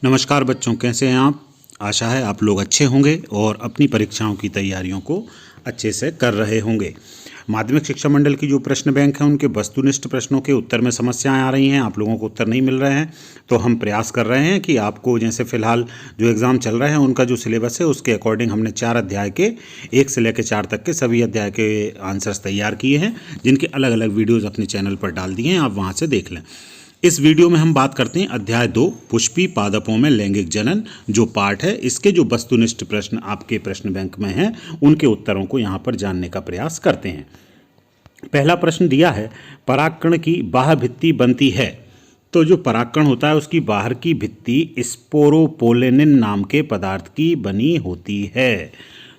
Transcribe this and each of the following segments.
नमस्कार बच्चों, कैसे हैं आप। आशा है आप लोग अच्छे होंगे और अपनी परीक्षाओं की तैयारियों को अच्छे से कर रहे होंगे। माध्यमिक शिक्षा मंडल की जो प्रश्न बैंक है उनके वस्तुनिष्ठ प्रश्नों के उत्तर में समस्याएं आ रही हैं, आप लोगों को उत्तर नहीं मिल रहे हैं। तो हम प्रयास कर रहे हैं कि आपको जैसे फ़िलहाल जो एग्ज़ाम चल रहे हैं उनका जो सिलेबस है उसके अकॉर्डिंग हमने 4 अध्याय के 1 से लेकर 4 तक के सभी अध्याय के आंसर्स तैयार किए हैं, जिनके अलग अलग वीडियोज़ अपने चैनल पर डाल दिए हैं, आप वहाँ से देख लें। इस वीडियो में हम बात करते हैं अध्याय 2 पुष्पी पादपों में लैंगिक जनन जो पार्ट है। इसके जो वस्तुनिष्ठ प्रश्न आपके प्रश्न बैंक में हैं उनके उत्तरों को यहाँ पर जानने का प्रयास करते हैं। पहला प्रश्न दिया है, परागकण की बाह्य भित्ति बनती है। तो जो परागकण होता है उसकी बाहर की भित्ति स्पोरोपोलेनिन नाम के पदार्थ की बनी होती है।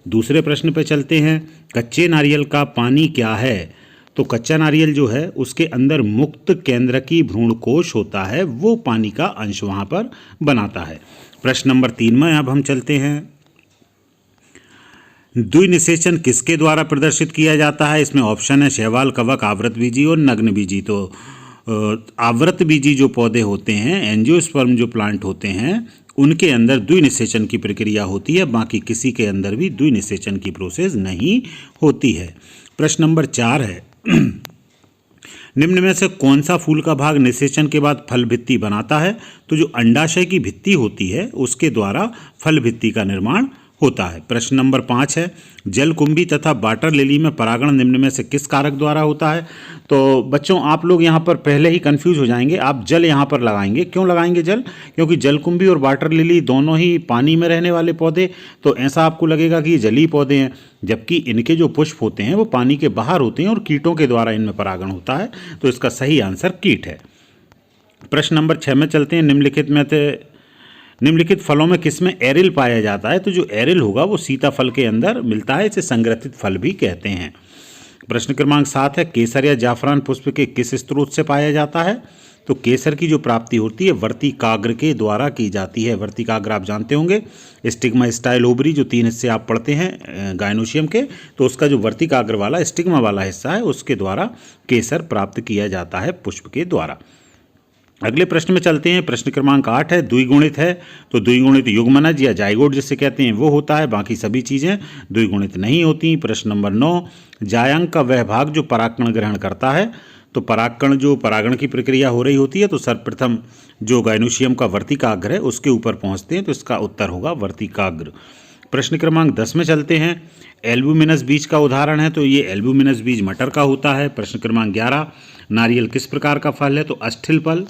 दूसरे प्रश्न पे चलते हैं, कच्चे नारियल का पानी क्या है। तो कच्चा नारियल जो है उसके अंदर मुक्त केंद्रकी भ्रूणकोश होता है, वो पानी का अंश वहाँ पर बनाता है। प्रश्न नंबर 3 में अब हम चलते हैं, द्विनिषेचन किसके द्वारा प्रदर्शित किया जाता है। इसमें ऑप्शन है शैवाल, कवक, आवृतबीजी और नग्नबीजी। तो आवृतबीजी जो पौधे होते हैं, एंजियोस्पर्म जो प्लांट होते हैं, उनके अंदर द्विनिषेचन की प्रक्रिया होती है, बाकी किसी के अंदर भी द्विनिषेचन की प्रोसेस नहीं होती है। प्रश्न नंबर 4 है, निम्न में से कौन सा फूल का भाग निषेचन के बाद फल भित्ति बनाता है। तो जो अंडाशय की भित्ति होती है उसके द्वारा फल भित्ति का निर्माण होता है। प्रश्न नंबर 5 है, जलकुंभी तथा वाटर लिली में परागण निम्न में से किस कारक द्वारा होता है। तो बच्चों आप लोग यहाँ पर पहले ही कंफ्यूज हो जाएंगे, आप जल यहाँ पर लगाएंगे। क्यों लगाएंगे जल? क्योंकि जलकुंभी और वाटर लिली दोनों ही पानी में रहने वाले पौधे, तो ऐसा आपको लगेगा कि ये जलीय पौधे हैं, जबकि इनके जो पुष्प होते हैं वो पानी के बाहर होते हैं और कीटों के द्वारा इनमें परागण होता है। तो इसका सही आंसर कीट है। प्रश्न नंबर 6 में चलते हैं, निम्नलिखित फलों में किसमें एरिल पाया जाता है। तो जो एरिल होगा वो सीताफल के अंदर मिलता है, इसे संग्रथित फल भी कहते हैं। प्रश्न क्रमांक 7 है, केसर या जाफरान पुष्प के किस स्रोत से पाया जाता है। तो केसर की जो प्राप्ति होती है वर्तिकाग्र के द्वारा की जाती है। वर्तिकाग्र आप जानते होंगे, स्टिग्मा स्टाइल ओवरी जो 3 हिस्से आप पढ़ते हैं गायनोशियम के, तो उसका जो वर्तिकाग्र वाला स्टिग्मा वाला हिस्सा है उसके द्वारा केसर प्राप्त किया जाता है पुष्प के द्वारा। अगले प्रश्न में चलते हैं। प्रश्न क्रमांक 8 है, द्विगुणित है। तो द्विगुणित युग्मनज या जाइगोट जिसे कहते हैं वो होता है, बाकी सभी चीज़ें द्विगुणित नहीं होती। प्रश्न नंबर 9, जायांग का वह भाग जो परागकण ग्रहण करता है। तो परागकण जो परागण की प्रक्रिया हो रही होती है तो सर्वप्रथम जो गायनोशियम का वर्तिकाग्र है उसके ऊपर पहुँचते हैं, तो इसका उत्तर होगा वर्तिकाग्र। प्रश्न क्रमांक 10 में चलते हैं, एल्ब्यूमिनस बीज का उदाहरण है। तो ये एल्ब्यूमिनस बीज मटर का होता है। प्रश्न क्रमांक 11, नारियल किस प्रकार का फल है। तो अस्थिल फल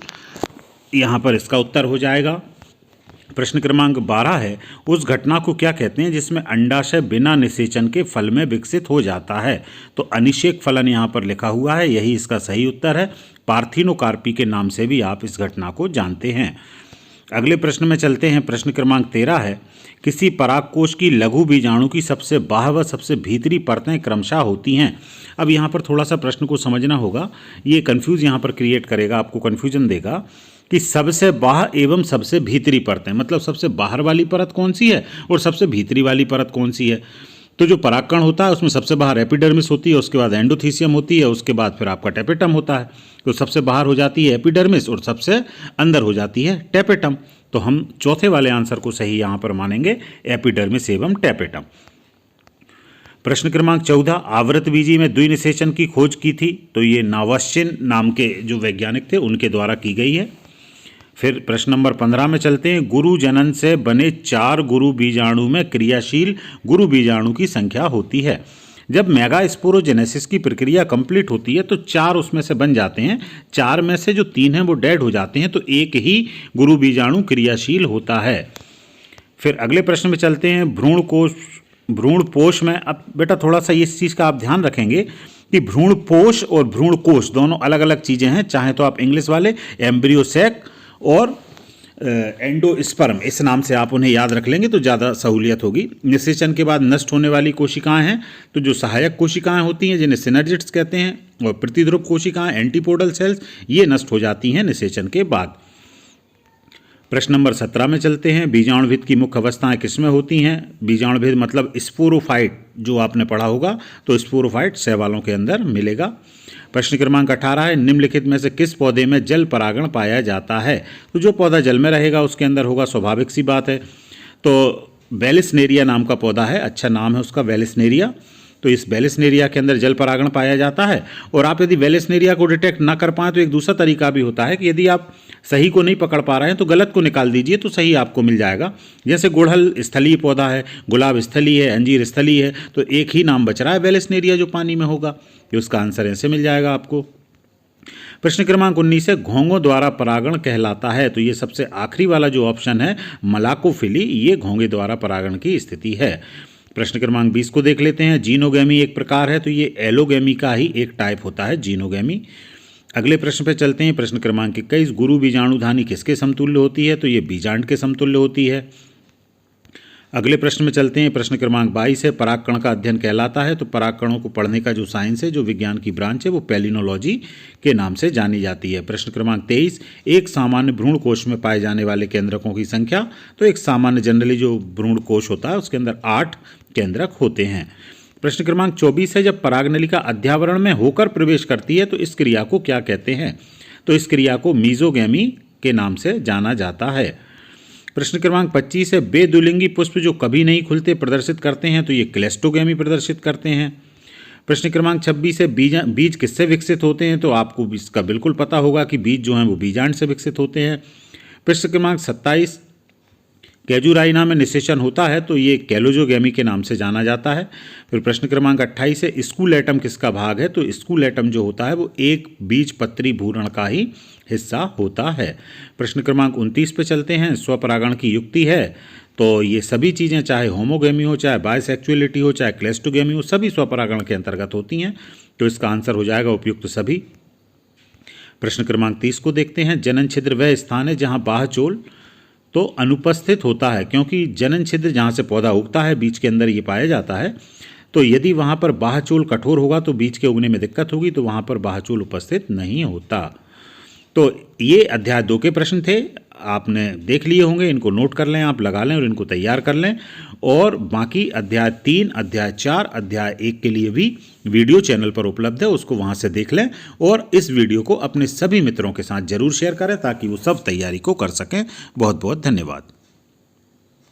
यहाँ पर इसका उत्तर हो जाएगा। प्रश्न क्रमांक 12 है, उस घटना को क्या कहते हैं जिसमें अंडाशय बिना निषेचन के फल में विकसित हो जाता है। तो अनिषेक फलन यहाँ पर लिखा हुआ है, यही इसका सही उत्तर है। पार्थिनोकार्पी के नाम से भी आप इस घटना को जानते हैं। अगले प्रश्न में चलते हैं। प्रश्न क्रमांक 13 है, किसी परागकोश की लघु बीजाणु की सबसे बाह्य व सबसे भीतरी परतें क्रमशः होती हैं। अब यहाँ पर थोड़ा सा प्रश्न को समझना होगा, ये कन्फ्यूज यहाँ पर क्रिएट करेगा, आपको कन्फ्यूजन देगा कि सबसे बाह्य एवं सबसे भीतरी परतें, मतलब सबसे बाहर वाली परत कौन सी है और सबसे भीतरी वाली परत कौन सी है। तो जो परागकण होता है उसमें सबसे बाहर एपिडर्मिस होती है, उसके बाद एंडोथीसियम होती है, उसके बाद फिर आपका टेपेटम होता है। तो सबसे बाहर हो जाती है एपिडर्मिस और सबसे अंदर हो जाती है टेपेटम। तो हम चौथे वाले आंसर को सही यहाँ पर मानेंगे, एपिडर्मिस एवं टेपेटम। प्रश्न क्रमांक 14, आवृतबीजी में द्विनिषेचन की खोज की थी। तो ये नावाश्चिन नाम के जो वैज्ञानिक थे उनके द्वारा की गई है। फिर प्रश्न नंबर 15 में चलते हैं, गुरु जनन से बने 4 गुरु बीजाणु में क्रियाशील गुरु बीजाणु की संख्या होती है। जब मेगास्पोरोजेनेसिस की प्रक्रिया कंप्लीट होती है तो 4 उसमें से बन जाते हैं, 4 में से जो 3 हैं वो डेड हो जाते हैं, तो एक ही गुरु बीजाणु क्रियाशील होता है। फिर अगले प्रश्न में चलते हैं, भ्रूणपोष में। अब बेटा थोड़ा सा इस चीज़ का आप ध्यान रखेंगे कि भ्रूणपोष और भ्रूणकोश दोनों अलग अलग चीज़ें हैं। चाहे तो आप इंग्लिश वाले एम्ब्रियोसेक और एंडोस्पर्म इस नाम से आप उन्हें याद रख लेंगे तो ज़्यादा सहूलियत होगी। निषेचन के बाद नष्ट होने वाली कोशिकाएं हैं, तो जो सहायक कोशिकाएं होती हैं जिन्हें सिनर्जिड्स कहते हैं, और प्रतिध्रुव कोशिकाएं एंटीपोडल सेल्स ये नष्ट हो जाती हैं निषेचन के बाद। प्रश्न नंबर 17 में चलते हैं। बीजाणुभिद की मुख्य अवस्थाएं किसमें होती हैं? बीजाणुभिद मतलब स्पोरोफाइट, जो आपने पढ़ा होगा, तो स्पोरोफाइट शैवालों के अंदर मिलेगा। प्रश्न क्रमांक 18 है, निम्नलिखित में से किस पौधे में जल परागण पाया जाता है? तो जो पौधा जल में रहेगा उसके अंदर होगा, स्वाभाविक सी बात है। तो वेलिसनेरिया नाम का पौधा है, अच्छा नाम है उसका वेलिसनेरिया। तो इस वेलिसनेरिया के अंदर जल परागण पाया जाता है। और आप यदि वेलिसनेरिया को डिटेक्ट ना कर पाएँ तो एक दूसरा तरीका भी होता है कि यदि आप सही को नहीं पकड़ पा रहे हैं तो गलत को निकाल दीजिए, तो सही आपको मिल जाएगा। जैसे गुड़हल स्थलीय पौधा है, गुलाब स्थलीय है, अंजीर स्थलीय है, तो एक ही नाम बच रहा है वेलिसनेरिया जो पानी में होगा। तो उसका आंसर ऐसे मिल जाएगा आपको। प्रश्न क्रमांक 19 है, घोंघों द्वारा परागण कहलाता है? तो ये सबसे आखिरी वाला जो ऑप्शन है मलाकोफिली, ये घोंघे द्वारा परागण की स्थिति है। प्रश्न क्रमांक 20 को देख लेते हैं। जीनोगैमी एक प्रकार है, तो ये एलोगैमी का ही एक टाइप होता है जीनोगैमी। अगले प्रश्न पे चलते हैं। प्रश्न क्रमांक 21, गुरु बीजाणुधानी किसके समतुल्य होती है? तो ये बीजांड के समतुल्य होती है। अगले प्रश्न में चलते हैं। प्रश्न क्रमांक 22 है, परागकण का अध्ययन कहलाता है? तो परागकणों को पढ़ने का जो साइंस है, जो विज्ञान की ब्रांच है, वो पैलिनोलॉजी के नाम से जानी जाती है। प्रश्न क्रमांक 23, एक सामान्य भ्रूण कोश में पाए जाने वाले केंद्रकों की संख्या? तो एक सामान्य जनरली जो भ्रूण कोश होता है उसके अंदर 8 केंद्रक होते हैं। प्रश्न क्रमांक 24 है, जब परागनलिका अध्यावरण में होकर प्रवेश करती है तो इस क्रिया को क्या कहते हैं? तो इस क्रिया को मीजोगैमी के नाम से जाना जाता है। प्रश्न क्रमांक 25 है, बेद्विलिंगी पुष्प जो कभी नहीं खुलते प्रदर्शित करते हैं? तो ये क्लेस्टोगैमी प्रदर्शित करते हैं। प्रश्न क्रमांक 26 है, बीज किससे विकसित होते हैं? तो आपको इसका बिल्कुल पता होगा कि बीज जो हैं वो बीजांड से विकसित होते हैं। प्रश्न क्रमांक 27, कैजुराइना में निषेचन होता है? तो ये कैलोजोगैमी के नाम से जाना जाता है। फिर प्रश्न क्रमांक 28 है, स्कूलेटम किसका भाग है? तो स्कूलेटम जो होता है वो एक बीज पत्री भूरण का ही हिस्सा होता है। प्रश्न क्रमांक 29 पे चलते हैं। स्वपरागण की युक्ति है? तो ये सभी चीज़ें, चाहे होमोगैमी हो, चाहे बायसेक्चुअलिटी हो, चाहे क्लेस्टोगैमी हो, सभी स्वपरागण के अंतर्गत होती हैं। तो इसका आंसर हो जाएगा उपयुक्त सभी। प्रश्न क्रमांक 30 को देखते हैं। जनन छिद्र वह स्थान है जहाँ बाह्यचोल तो अनुपस्थित होता है, क्योंकि जनन छिद्र जहाँ से पौधा उगता है बीज के अंदर ये पाया जाता है। तो यदि वहाँ पर बाह्यचोल कठोर होगा तो बीज के उगने में दिक्कत होगी, तो वहाँ पर बाह्यचोल उपस्थित नहीं होता। तो ये अध्याय 2 के प्रश्न थे, आपने देख लिए होंगे, इनको नोट कर लें, आप लगा लें और इनको तैयार कर लें। और बाकी अध्याय 3, अध्याय 4, अध्याय 1 के लिए भी वीडियो चैनल पर उपलब्ध है, उसको वहाँ से देख लें। और इस वीडियो को अपने सभी मित्रों के साथ जरूर शेयर करें ताकि वो सब तैयारी को कर सकें। बहुत बहुत धन्यवाद।